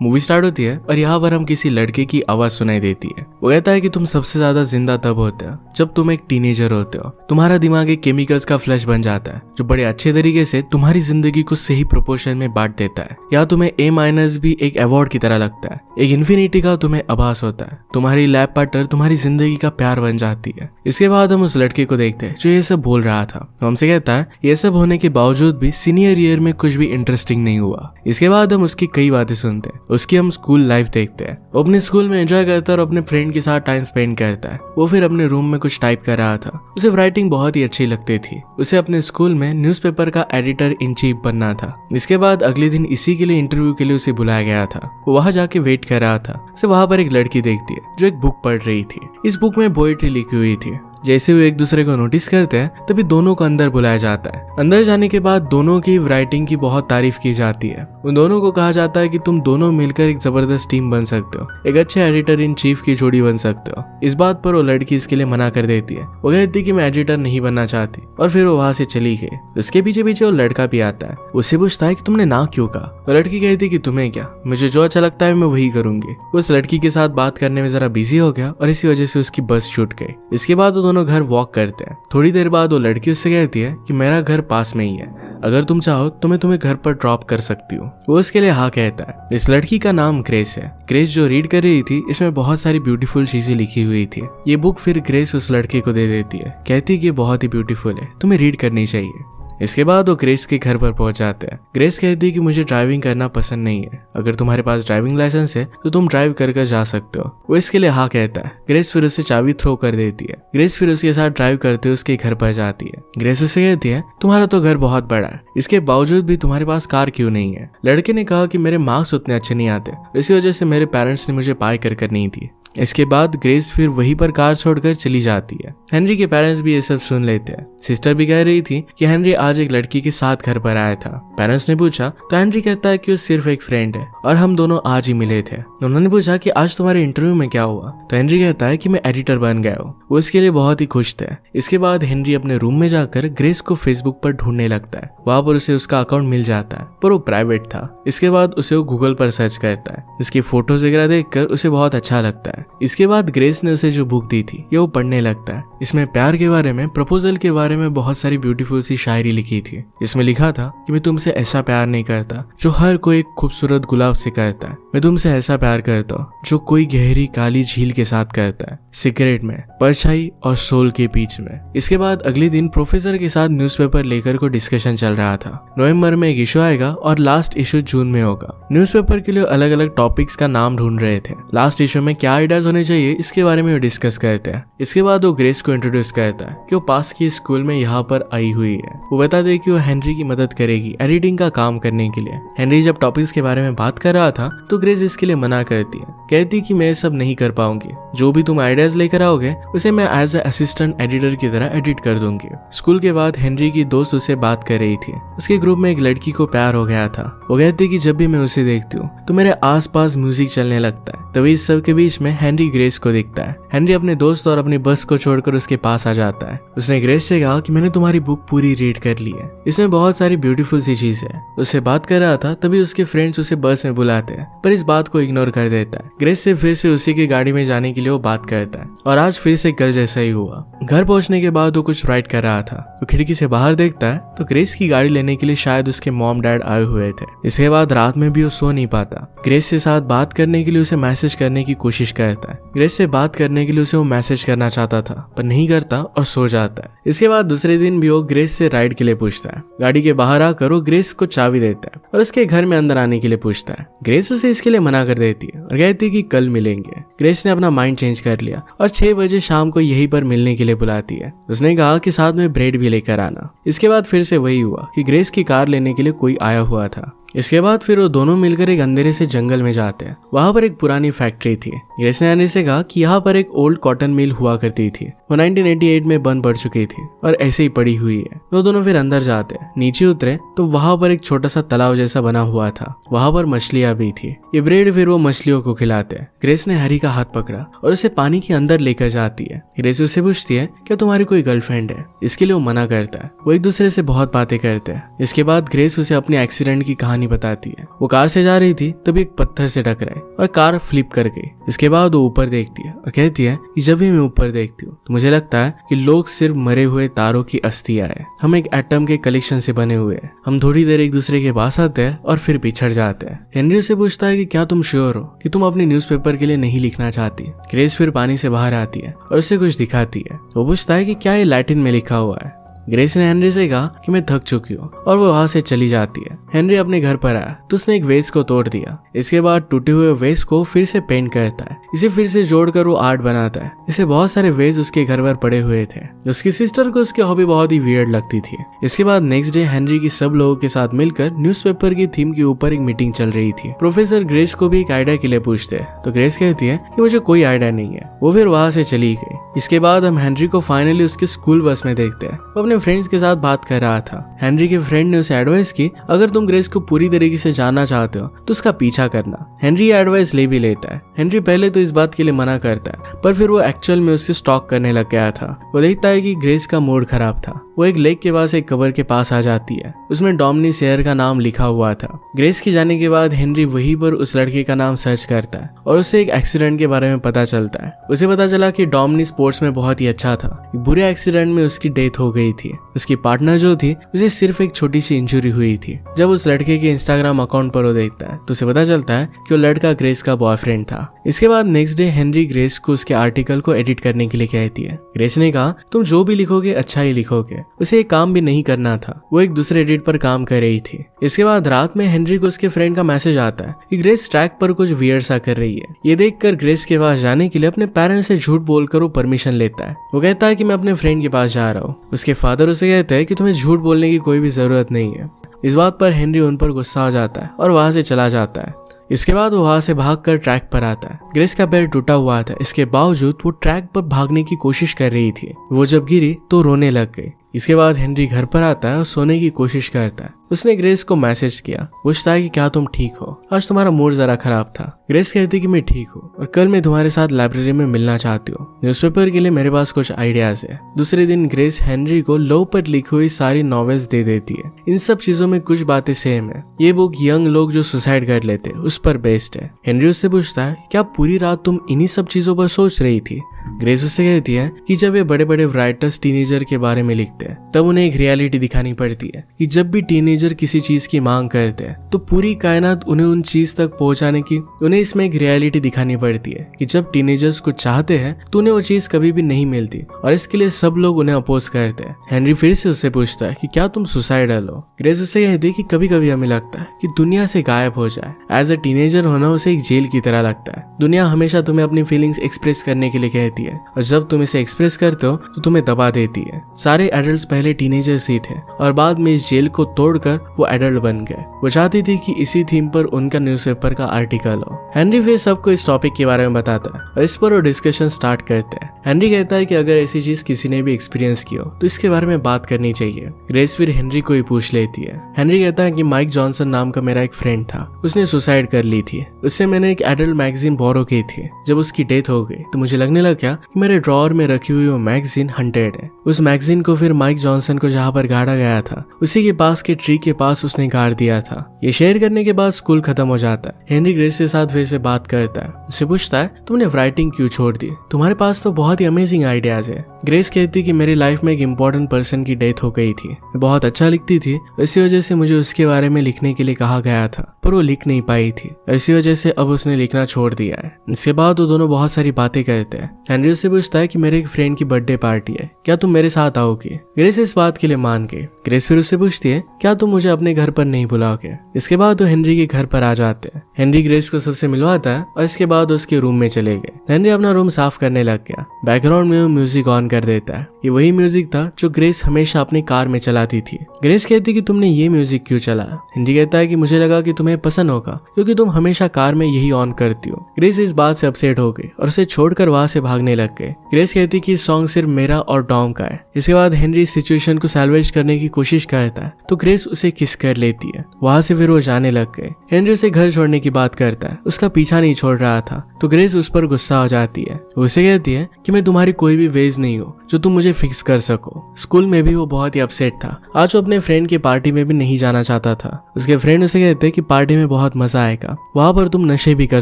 Movie start होती है और यहाँ पर हम किसी लड़के की आवाज सुनाई देती है। वो कहता है कि तुम सबसे ज्यादा जिंदा तब होते हो जब तुम एक टीनेजर होते हो। तुम्हारा दिमाग एक केमिकल्स का फ्लश बन जाता है जो बड़े अच्छे तरीके से तुम्हारी जिंदगी को सही प्रोपोर्शन में बांट देता है। या तुम्हें A- भी एक अवार्ड की तरह लगता है, एक इन्फिनिटी का तुम्हें आभास होता है। तुम्हारी लैब पार्टनर तुम्हारी जिंदगी का प्यार बन जाती है। इसके बाद हम उस लड़के को देखते हैं जो ये सब बोल रहा था। तो हमसे कहता है ये सब होने के बावजूद भी सीनियर ईयर में कुछ भी इंटरेस्टिंग नहीं हुआ। इसके बाद हम उसकी कई बातें सुनते हैं। उसकी हम स्कूल लाइफ देखते हैं। वो अपने स्कूल में एंजॉय करता है और अपने फ्रेंड के साथ टाइम स्पेंड करता है। वो फिर अपने रूम में कुछ टाइप कर रहा था। उसे राइटिंग बहुत ही अच्छी लगती थी। उसे अपने स्कूल में न्यूज़पेपर का एडिटर इन चीफ बनना था। इसके बाद अगले दिन इसी के लिए इंटरव्यू के लिए उसे बुलाया गया था। वो वहां जाके वेट कर रहा था। उसे वहां पर एक लड़की देखती है जो एक बुक पढ़ रही थी। इस बुक में पोएट्री लिखी हुई थी। जैसे वो एक दूसरे को नोटिस करते हैं तभी दोनों को अंदर बुलाया जाता है। अंदर जाने के बाद दोनों की राइटिंग की बहुत तारीफ की जाती है। उन दोनों को कहा जाता है कि तुम दोनों मिलकर एक जबरदस्त टीम बन सकते हो, एक अच्छे एडिटर इन चीफ की जोड़ी बन सकते हो। इस बात पर वो लड़की इसके लिए मना कर देती है। वो कहती है कि मैं एडिटर नहीं बनना चाहती और फिर वो वहां से चली गई। उसके पीछे पीछे वो लड़का भी आता है। उससे पूछता है कि तुमने ना क्यों कहा। वो लड़की कहती है कि तुम्हें क्या, मुझे जो अच्छा लगता है मैं वही करूंगी। उस लड़की के साथ बात करने में जरा बिजी हो गया और इसी वजह से उसकी बस छूट गई। इसके बाद वो दोनों घर वॉक करते हैं। थोड़ी देर बाद वो लड़की उससे कहती है कि मेरा घर पास में ही है, अगर तुम चाहो तो मैं तुम्हें घर पर ड्रॉप कर सकती हूँ। वो उसके लिए हाँ कहता है। इस लड़की का नाम ग्रेस है। ग्रेस जो रीड कर रही थी इसमें बहुत सारी ब्यूटीफुल चीजें लिखी हुई थी। ये बुक फिर ग्रेस उस लड़के को दे देती है। कहती है कि बहुत ही ब्यूटीफुल है, तुम्हें रीड करनी चाहिए। इसके बाद वो ग्रेस के घर पर पहुंच जाते हैं। ग्रेस कहती है कि मुझे ड्राइविंग करना पसंद नहीं है, अगर तुम्हारे पास ड्राइविंग लाइसेंस है तो तुम ड्राइव कर जा सकते हो। वो इसके लिए हाँ कहता है। ग्रेस फिर उसे चाबी थ्रो कर देती है। ग्रेस फिर उसके साथ ड्राइव करते हुए उसके घर पर जाती है। ग्रेस उसे कहती है तुम्हारा तो घर बहुत बड़ा है, इसके बावजूद भी तुम्हारे पास कार क्यों नहीं है। लड़के ने कहा कि मेरे मार्क्स उतने अच्छे नहीं आते, इसी वजह से मेरे पेरेंट्स ने मुझे पाई कर नहीं दी। इसके बाद ग्रेस फिर वहीं पर कार छोड़कर चली जाती है। हेनरी के पेरेंट्स भी ये सब सुन लेते हैं। सिस्टर भी कह रही थी कि हेनरी आज एक लड़की के साथ घर पर आया था। पेरेंट्स ने पूछा तो हेनरी कहता है कि वो सिर्फ एक फ्रेंड है और हम दोनों आज ही मिले थे। उन्होंने पूछा कि आज तुम्हारे इंटरव्यू में क्या हुआ, तो हेनरी कहता है कि मैं एडिटर बन गया हूँ। वो इसके लिए बहुत ही खुश थे। इसके बाद हेनरी अपने रूम में जाकर ग्रेस को फेसबुक पर ढूंढने लगता है। वहां पर उसे उसका अकाउंट मिल जाता है पर वो प्राइवेट था। इसके बाद उसे वो गूगल पर सर्च करता है। इसकी फोटोज वगैरह देखकर उसे बहुत अच्छा लगता है। इसके बाद ग्रेस ने उसे जो बुक दी थी ये वो पढ़ने लगता है। इसमें प्यार के बारे में, प्रपोजल के बारे में बहुत सारी ब्यूटीफुल सी शायरी लिखी थी। इसमें लिखा था कि मैं तुमसे ऐसा प्यार नहीं करता जो हर कोई एक खूबसूरत गुलाब से करता है, मैं तुमसे ऐसा प्यार करता हूँ जो कोई गहरी काली झील के साथ करता है, सिगरेट में, परछाई और सोल के बीच में। इसके बाद अगले दिन प्रोफेसर के साथ न्यूज़पेपर लेकर को डिस्कशन चल रहा था। नवंबर में एक इशू आएगा और लास्ट इशू जून में होगा। न्यूज़पेपर के लिए अलग अलग टॉपिक्स का नाम ढूंढ रहे थे। लास्ट इशू में क्या आइडियाज होने चाहिए इसके बारे में वो डिस्कस करते हैं। इसके बाद वो ग्रेस को इंट्रोड्यूस करता है कि वो पास की स्कूल में यहाँ पर आई हुई है। वो बता दे कि वो हेनरी की मदद करेगी एडिटिंग का काम करने के लिए। हेनरी जब टॉपिक्स के बारे में बात कर रहा था तो ग्रेस इसके लिए मना करती है। कहती कि मैं सब नहीं कर पाऊंगी, जो भी तुम आइडियाज लेकर आओगे उसे मैं एज ए असिस्टेंट एडिटर की तरह एडिट कर दूंगी। स्कूल के बाद हेनरी की दोस्त उससे बात कर रही थी। उसके ग्रुप में एक लड़की को प्यार हो गया था। वो कहती कि जब भी मैं उसे देखती हूँ तो मेरे आसपास म्यूजिक चलने लगता है। तभी इस सब के बीच में हेनरी ग्रेस को दिखता है। हेनरी अपने दोस्त और अपनी बस को छोड़कर उसके पास आ जाता है। उसने ग्रेस से कहा कि मैंने तुम्हारी बुक पूरी रीड कर ली है, इसमें बहुत सारी ब्यूटीफुल सी चीज है। उससे बात कर रहा था तभी उसके फ्रेंड्स उसे बस में बुलाते हैं पर इस बात को इग्नोर कर देता है। ग्रेस से फिर से उसी की गाड़ी में जाने के लिए वो बात करता है और आज फिर से कल जैसा ही हुआ। घर पहुंचने के बाद वो कुछ राइट कर रहा था। वो खिड़की से बाहर देखता है तो ग्रेस की गाड़ी लेने के लिए शायद उसके मॉम डैड आए हुए थे। इसके बाद रात में भी वो सो नहीं पाता। ग्रेस से साथ बात करने के लिए उसे मैसेज करने की कोशिश करता है। ग्रेस से बात करने के लिए उसे वो मैसेज करना चाहता था पर नहीं करता और सो जाता है। इसके बाद दूसरे दिन भी वो ग्रेस से राइड के लिए पूछता है। गाड़ी के बाहर आकर वो ग्रेस को चाबी देता है और उसके घर में अंदर आने के लिए पूछता है। ग्रेस उसे इसके लिए मना कर देती है और कहती है कि कल मिलेंगे। ग्रेस ने अपना माइंड चेंज कर लिया और 6 बजे शाम को यहीं पर मिलने के लिए बुलाती है। उसने कहा कि साथ में ब्रेड भी लेकर आना। इसके बाद फिर से वही हुआ कि ग्रेस की कार लेने के लिए कोई आया हुआ था। इसके बाद फिर वो दोनों मिलकर एक अंधेरे से जंगल में जाते हैं। वहां पर एक पुरानी फैक्ट्री थी। ग्रेस ने हेनरी से कहा कि यहाँ पर एक ओल्ड कॉटन मिल हुआ करती थी। वो 1988 में बंद पड़ चुकी थी और ऐसे ही पड़ी हुई है। वो दोनों फिर अंदर जाते हैं। नीचे उतरे तो वहां पर एक छोटा सा तालाब जैसा बना हुआ था। वहां पर मछलियां भी थी। ये ब्रेड फिर वो मछलियों को खिलाते हैं। ग्रेस ने हैरी का हाथ पकड़ा और उसे पानी के अंदर लेकर जाती है। ग्रेस उससे पूछती है क्या तुम्हारी कोई गर्लफ्रेंड है। इसके लिए वो मना करता है। वो एक दूसरे से बहुत बातें करते हैं। इसके बाद ग्रेस उसे अपने एक्सीडेंट की कहानी कहानी बताती है। वो कार से जा रही थी तभी एक पत्थर से टकराई और कार फ्लिप कर गई। इसके बाद वो ऊपर देखती है और कहती है कि जब भी मैं ऊपर देखती हूँ तो मुझे लगता है कि लोग सिर्फ मरे हुए तारों की अस्थियां है। हम एक एटम के कलेक्शन से बने हुए हैं। हम थोड़ी देर एक दूसरे के पास आते हैं और फिर बिछड़ जाते हैं। हेनरी उससे पूछता है कि क्या तुम श्योर हो कि तुम अपनी न्यूज़पेपर के लिए नहीं लिखना चाहती। ग्रेस फिर पानी से बाहर आती है और उसे कुछ दिखाती है। वो पूछता है कि क्या ये लैटिन में लिखा हुआ है। ग्रेस ने हेनरी से कहा कि मैं थक चुकी हूँ और वो वहां से चली जाती है। हेनरी अपने घर पर आया तो उसने एक वेस को तोड़ दिया। इसके बाद टूटे हुए वेस को फिर से पेंट करता है। इसे फिर से जोड़कर वो आर्ट बनाता है। इसे बहुत सारे वेस उसके घर पर पड़े हुए थे। उसकी सिस्टर को उसकी हॉबी बहुत ही वियर्ड लगती थी। इसके बाद नेक्स्ट डे हेनरी की सब लोगों के साथ मिलकर न्यूज़पेपर की थीम के ऊपर एक मीटिंग चल रही थी। प्रोफेसर ग्रेस को भी एक आइडिया के लिए पूछते हैं तो ग्रेस कहती है कि मुझे कोई आइडिया नहीं है। वो फिर वहां से चली गई। इसके बाद हम हेनरी को फाइनली उसके स्कूल बस में देखते हैं। वो अपने फ्रेंड्स के साथ बात कर रहा था। हेनरी के फ्रेंड ने उसे एडवाइस की अगर तुम ग्रेस को पूरी तरीके से जानना चाहते हो तो उसका पीछा करना। हेनरी एडवाइस ले भी लेता है। हेनरी पहले तो इस बात के लिए मना करता है पर फिर वो एक्चुअल में उससे स्टॉक करने लग गया था। वो देखता है कि ग्रेस का मूड खराब था। वो एक लेक के पास एक कबर के पास आ जाती है। उसमें डोमिनी शेयर का नाम लिखा हुआ था। ग्रेस के जाने के बाद हेनरी वहीं पर उस लड़के का नाम सर्च करता है और उसे एक एक्सीडेंट के बारे में पता चलता है। उसे पता चला कि डोमिनी स्पोर्ट्स में बहुत ही अच्छा था। बुरे एक्सीडेंट में उसकी डेथ हो गई थी। उसकी पार्टनर जो थी उसे सिर्फ एक छोटी सी इंजरी हुई थी। जब उस लड़के के इंस्टाग्राम अकाउंट पर वो देखता है तो उसे पता चलता है कि वो लड़का ग्रेस का बॉयफ्रेंड था। इसके बाद नेक्स्ट डे हेनरी ग्रेस को उसके आर्टिकल को एडिट करने के लिए कहती है। ग्रेस ने कहा तुम जो भी लिखोगे अच्छा ही लिखोगे। उसे एक काम भी नहीं करना था। वो एक दूसरे एडिट पर काम कर रही थी। इसके बाद रात में हेनरी को उसके फ्रेंड का मैसेज आता है कि ग्रेस ट्रैक पर कुछ वियर्ड सा कर रही है। ये देखकर ग्रेस के पास जाने के लिए अपने पेरेंट्स से झूठ बोलकर वो परमिशन लेता है। वो कहता है कि मैं अपने फ्रेंड के पास जा रहा हूँ। उसके फादर उसे कहते हैं कि तुम्हें झूठ बोलने की कोई भी जरूरत नहीं है। इस बात पर हेनरी उन पर गुस्सा हो जाता है और वहां से चला जाता है। इसके बाद वो वहां से भागकर ट्रैक पर आता है। ग्रेस का पैर टूटा हुआ था। इसके बावजूद वो ट्रैक पर भागने की कोशिश कर रही थी। वो जब गिरी तो रोने लग गई। इसके बाद हेनरी घर पर आता है और सोने की कोशिश करता है। उसने ग्रेस को मैसेज किया, पूछता है कि क्या तुम ठीक हो, आज तुम्हारा मूड जरा खराब था। ग्रेस कहती कि मैं ठीक हूँ और कल मैं तुम्हारे साथ लाइब्रेरी में मिलना चाहती हूँ। न्यूज़पेपर के लिए मेरे पास कुछ आइडियाज है। दूसरे दिन ग्रेस हेनरी को लो पर लिखी हुई सारी नॉवेल्स दे देती है। इन सब चीजों में कुछ बातें सेम है। ये बुक यंग लोग जो सुसाइड कर लेते उस पर बेस्ड है। हेनरी उससे पूछता है क्या पूरी रात तुम इन्हीं सब चीजों पर सोच रही थी। ग्रेस उससे कहती है कि जब ये बड़े बड़े राइटर्स टीनेजर के बारे में लिखते हैं तब उन्हें एक रियलिटी दिखानी पड़ती है कि जब भी टीनेजर किसी चीज की मांग करते हैं तो पूरी कायनात उन्हें उन चीज तक पहुंचाने की उन्हें इसमें एक रियलिटी दिखानी पड़ती है कि जब टीनेजर्स कुछ चाहते हैं तो उन्हें वो चीज कभी भी नहीं मिलती और इसके लिए सब लोग उन्हें अपोज करते हैं। हेनरी फिर से उससे पूछता है कि क्या तुम सुसाइडल हो। ग्रेस उससे कहती है कि कभी कभी हमें लगता है कि दुनिया से गायब हो जाए। एज अ टीनेजर होना उसे एक जेल की तरह लगता है। दुनिया हमेशा तुम्हें अपनी फीलिंग्स एक्सप्रेस करने के लिए कहती है और जब तुम इसे एक्सप्रेस करते हो तो तुम्हें दबा देती है। सारे एडल्ट्स पहले टीनेजर्स ही थे और बाद में इस जेल को तोड़कर वो एडल्ट बन गए। वो चाहती थी कि इसी थीम पर उनका न्यूज़पेपर का आर्टिकल हो। हेनरी फिर सबको इस टॉपिक के बारे में बताता है और इस पर वो डिस्कशन स्टार्ट करते हैं। हेनरी कहता है कि अगर ऐसी चीज किसी ने भी एक्सपीरियंस की हो तो इसके बारे में बात करनी चाहिए। ग्रेस फिर हेनरी को ही पूछ लेती है। हेनरी कहता है कि माइक जॉनसन नाम का मेरा एक फ्रेंड था, उसने सुसाइड कर ली थी। उससे मैंने एक एडल्ट मैगजीन बोरो की थी। जब उसकी डेथ हो गई तो मुझे लगने लगा कि मेरे ड्रॉअर में रखी हुई वो मैगजीन हंटेड है। उस मैगजीन को फिर माइक जॉनसन को जहाँ पर गाड़ा गया था उसी के पास के ट्री के पास उसने गाड़ दिया था। ये शेयर करने के बाद स्कूल खत्म हो जाता है। हेनरी ग्रेस के साथ फिर से बात करता है। उससे पूछता है तुमने राइटिंग क्यों छोड़ दी, तुम्हारे पास तो बहुत ही अमेजिंग आइडियाज है। ग्रेस कहती कि मेरी लाइफ में एक इम्पोर्टेंट पर्सन की डेथ हो गई थी। मैं बहुत अच्छा लिखती थी, इसी वजह से मुझे उसके बारे में लिखने के लिए कहा गया था पर वो लिख नहीं पाई थी। इसी वजह से अब उसने लिखना छोड़ दिया है। इसके बाद वो दोनों बहुत सारी बातें करते हैं। हेनरी उससे पूछता है कि मेरे एक फ्रेंड की बर्थडे पार्टी है, क्या तुम मेरे साथ आओगे। ग्रेस इस बात के लिए मान गई। ग्रेस फिर उससे पूछती है क्या तुम मुझे अपने घर पर नहीं बुलाओगे। इसके बाद वो हेनरी के घर पर आ जाते हैं। हेनरी ग्रेस को सबसे मिलवाता है और इसके बाद उसके रूम में चले गए। हेनरी अपना रूम साफ करने लग गया। बैकग्राउंड में वो म्यूजिक ऑन कर देता है। ये वही म्यूजिक था जो ग्रेस हमेशा अपनी कार में चलाती थी। ग्रेस कहती कि तुमने ये म्यूजिक क्यों चलाया। हेनरी कहता है कि मुझे लगा कि तुम्हें पसंद होगा क्योंकि तुम हमेशा कार में यही ऑन करती हो। ग्रेस इस बात से अपसेट हो गई और उसे छोड़कर वहां से भागने लग गए। ग्रेस कहती कि सॉन्ग सिर्फ मेरा और डॉम का है। इसके बाद हेनरी सिचुएशन को सैल्वेज करने की कोशिश करता है तो ग्रेस उसे किस कर लेती है। वहां से फिर वो जाने लग गए। हेनरी उसे घर छोड़ने की बात करता है, उसका पीछा नहीं छोड़ रहा था, तो ग्रेस उस पर गुस्सा हो जाती है। उसे कहती है कि मैं तुम्हारी कोई भी वेज नहीं हूँ जो तुम मुझे फिक्स कर सको। स्कूल में भी वो बहुत ही अपसेट था। आज वो अपने फ्रेंड की पार्टी में भी नहीं जाना चाहता था। उसके फ्रेंड उसे कहते हैं कि पार्टी में बहुत मजा आएगा, वहां पर तुम नशे भी कर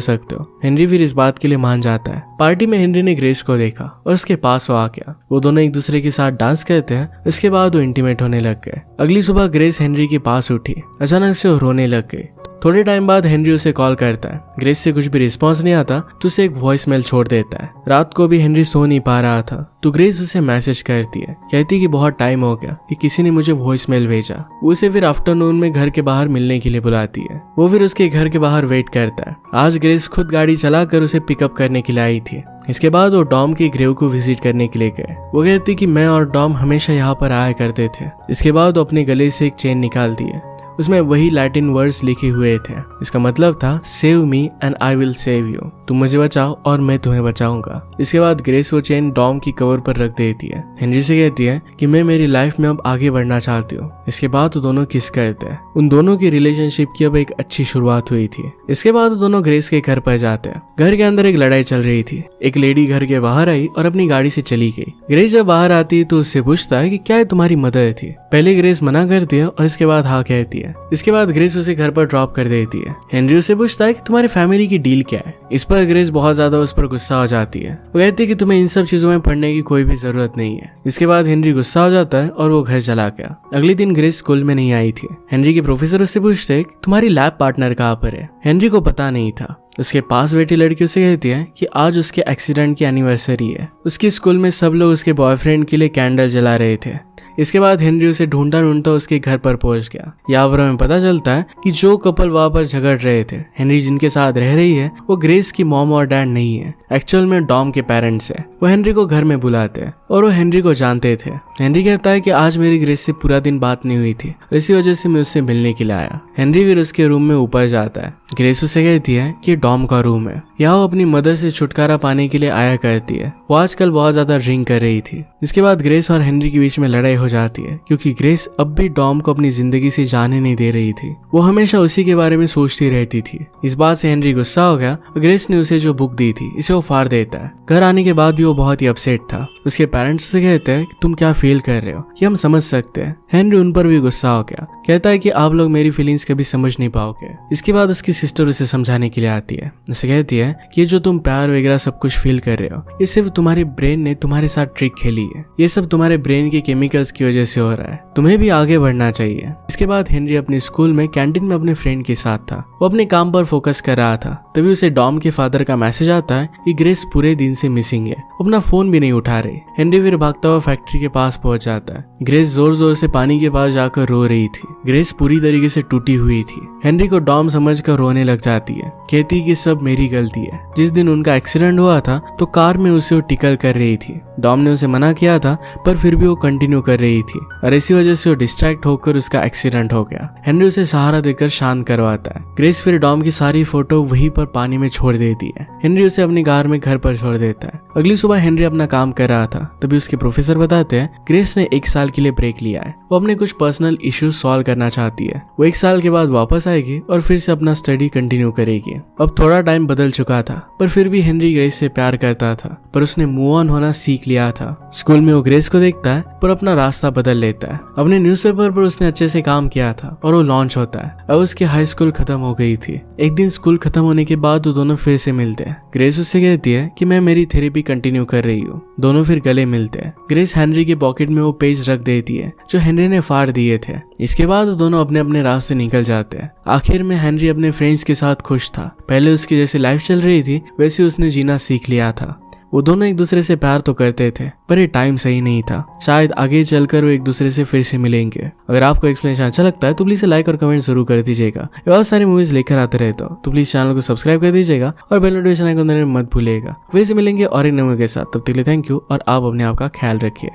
सकते हो। हेनरी फिर इस बात के लिए मान जाता है। पार्टी में हेनरी ने ग्रेस को देखा और उसके पास वो आ गया। वो दोनों एक दूसरे के साथ डांस करते हैं। उसके बाद वो इंटीमेट होने लग गए। अगली सुबह ग्रेस हेनरी के पास उठी। अचानक से वो रोने लग गई। थोड़े टाइम बाद हेनरी उसे कॉल करता है। ग्रेस से कुछ भी रिस्पॉन्स नहीं आता तो उसे एक वॉइस मेल छोड़ देता है। रात को भी हेनरी सो नहीं पा रहा था तो ग्रेस उसे मैसेज करती है, कहती कि बहुत टाइम हो गया कि किसी ने मुझे वॉइस मेल भेजा। वो उसे फिर आफ्टरनून में घर के बाहर मिलने के लिए बुलाती है। वो फिर उसके घर के बाहर वेट करता है। आज ग्रेस खुद गाड़ी चलाकर उसे पिकअप करने के लिए आई थी। इसके बाद वो डॉम के ग्रेव को विजिट करने के लिए गए। वो कहती कि मैं और डॉम हमेशा यहाँ पर आया करते थे। इसके बाद वो अपने गले से एक चेन निकालती है। उसमें वही लैटिन वर्ड्स लिखे हुए थे। इसका मतलब था save me and I will save you. तुम मुझे बचाओ और मैं तुम्हें बचाऊंगा। इसके बाद ग्रेस वो चेन डॉम की कवर पर रख देती है। हेनरी से कहती है कि मैं मेरी लाइफ में अब आगे बढ़ना चाहती हूँ। इसके बाद वो दोनों किस करते हैं। उन दोनों की रिलेशनशिप की अब एक अच्छी शुरुआत हुई थी। इसके बाद वो दोनों ग्रेस के घर पर जाते हैं। घर के अंदर एक लड़ाई चल रही थी। एक लेडी घर के बाहर आई और अपनी गाड़ी से चली गई। ग्रेस जब बाहर आती है तो उससे पूछता है कि क्या है तुम्हारी मदर थी। पहले ग्रेस मना करती है और इसके बाद हाँ कहती है। इसके बाद ग्रेस उसे घर पर ड्रॉप कर देती है। हेनरी उसे पूछता है कि तुम्हारी फैमिली की डील क्या है। इस पर ग्रेस बहुत ज्यादा उस पर गुस्सा हो जाती है। वो कहती है कि तुम्हें इन सब चीजों में पढ़ने की कोई भी जरूरत नहीं है। इसके बाद हेनरी गुस्सा हो जाता है और वो घर चला गया। अगले दिन ग्रेस स्कूल में नहीं आई थी। हेनरी के प्रोफेसर उससे पूछते हैं कि तुम्हारी लैब पार्टनर कहाँ पर है। हेनरी को पता नहीं था। उसके पास बैठी लड़की उसे कहती है कि आज उसके एक्सीडेंट की एनिवर्सरी है। उसके स्कूल में सब लोग उसके बॉयफ्रेंड के लिए कैंडल जला रहे थे। इसके बाद हेनरी उसे ढूंढता ढूंढता उसके घर पर पहुंच गया। यहाँ पर हमें पता चलता है कि जो कपल वहां पर झगड़ रहे थे, हेनरी जिनके साथ रह रही है, वो ग्रेस की मॉम और डैड नहीं है, एक्चुअल में डॉम के पेरेंट्स है। वो हेनरी को घर में बुलाते हैं और वो हेनरी को जानते थे। हेनरी कहता है कि आज मेरी ग्रेस से पूरा दिन बात नहीं हुई थी, इसी वजह से मैं उससे मिलने के लिए आया। हेनरी फिर उसके रूम में ऊपर जाता है। ग्रेस उसे कहती है कि डॉम का रूम है। यहाँ वो अपनी मदर से छुटकारा पाने के लिए आया करती है। वो आजकल बहुत ज्यादा ड्रिंक कर रही थी। इसके बाद ग्रेस और हेनरी के बीच में लड़ाई हो जाती है क्योंकि ग्रेस अब भी डॉम को अपनी जिंदगी से जाने नहीं दे रही थी। वो हमेशा उसी के बारे में सोचती रहती थी। इस बात से हेनरी गुस्सा हो गया। ग्रेस ने उसे जो बुक दी थी इसे वो फाड़ देता है। घर आने के बाद भी वो बहुत ही अपसेट था। उसके पेरेंट्स उसे कहते हैं कि तुम क्या फील कर रहे हो, ये हम समझ सकते हैं। हेनरी उन पर भी गुस्सा हो गया। कहता है कि आप लोग मेरी फीलिंग्स कभी समझ नहीं पाओगे। इसके बाद उसकी सिस्टर उसे समझाने के लिए आती है। उसे कहती है कि ये जो तुम प्यार वगैरह सब कुछ फील कर रहे हो, ये सिर्फ तुम्हारे ब्रेन ने तुम्हारे साथ ट्रिक खेली है। ये सब तुम्हारे ब्रेन के केमिकल्स की वजह से हो रहा है। तुम्हें भी आगे बढ़ना चाहिए। इसके बाद हेनरी अपने स्कूल में कैंटीन में अपने फ्रेंड के साथ था। वो अपने काम पर फोकस कर रहा था। तभी उसे डॉम के फादर का मैसेज आता है कि ग्रेस पूरे दिन से मिसिंग है, अपना फोन भी नहीं उठा रही। हेनरी फिर भागता हुआ फैक्ट्री के पास पहुंच जाता है। ग्रेस जोर जोर से पानी के पास जाकर रो रही थी। ग्रेस पूरी तरीके से टूटी हुई थी। हेनरी को डॉम समझकर रोने लग जाती है। कहती कि सब मेरी गलती है। जिस दिन उनका एक्सीडेंट हुआ था तो कार में उसे वो टिकल कर रही थी। डॉम ने उसे मना किया था पर फिर भी वो कंटिन्यू कर रही थी और इसी वजह से वो डिस्ट्रैक्ट होकर उसका एक्सीडेंट हो गया। हेनरी उसे सहारा देकर शांत करवाता है। ग्रेस फिर डॉम की सारी फोटो वहीं पर पानी में छोड़ देती है। हेनरी उसे अपनी कार में घर पर छोड़ देता है। अगली सुबह हेनरी अपना काम कर रहा था, तभी उसके प्रोफेसर बताते हैं ग्रेस ने 1 साल के लिए ब्रेक लिया है। वो अपने कुछ पर्सनल इश्यूज सॉल्व करना चाहती है। वो 1 साल के बाद वापस आएगी और फिर से अपना स्टडी कंटिन्यू करेगी। अब थोड़ा टाइम बदल चुका था पर फिर भी हेनरी ग्रेस से प्यार करता था, पर उसने मूव ऑन होना सीख लिया था। स्कूल में वो ग्रेस को देखता है पर अपना रास्ता बदल लेता है। अपने न्यूज़पेपर पर उसने अच्छे से काम किया था और वो लॉन्च होता है। अब उसकी हाई स्कूल खत्म हो गई थी। एक दिन स्कूल खत्म होने के बाद वो दोनों फिर से मिलते हैं। ग्रेस उससे कहती है कि मैं मेरी थेरेपी कंटिन्यू कर रही हूँ। दोनों फिर गले मिलते हैं। ग्रेस हेनरी के पॉकेट में वो पेज रख देती है जो हेनरी ने फाड़ दिए थे। इसके बाद दोनों अपने अपने रास्ते निकल जाते हैं। आखिर में हेनरी अपने फ्रेंड्स के साथ खुश था। पहले उसकी जैसे लाइफ चल रही थी वैसे उसने जीना सीख लिया था। वो दोनों एक दूसरे से प्यार तो करते थे पर ये टाइम सही नहीं था। शायद आगे चलकर वो एक दूसरे से फिर से मिलेंगे। अगर आपको एक्सप्लेनेशन अच्छा लगता है तो प्लीज लाइक और कमेंट जरूर कर दीजिएगा। बहुत सारी मूवीज लेकर आते रहता हूँ तो प्लीज चैनल को सब्सक्राइब कर दीजिएगा और बेल नोटिफिकेशन आइकन दबाना मत भूलिएगा। वैसे मिलेंगे और एक नए मूवी के साथ। तब तक के लिए थैंक यू और आप अपने आप का ख्याल रखिए।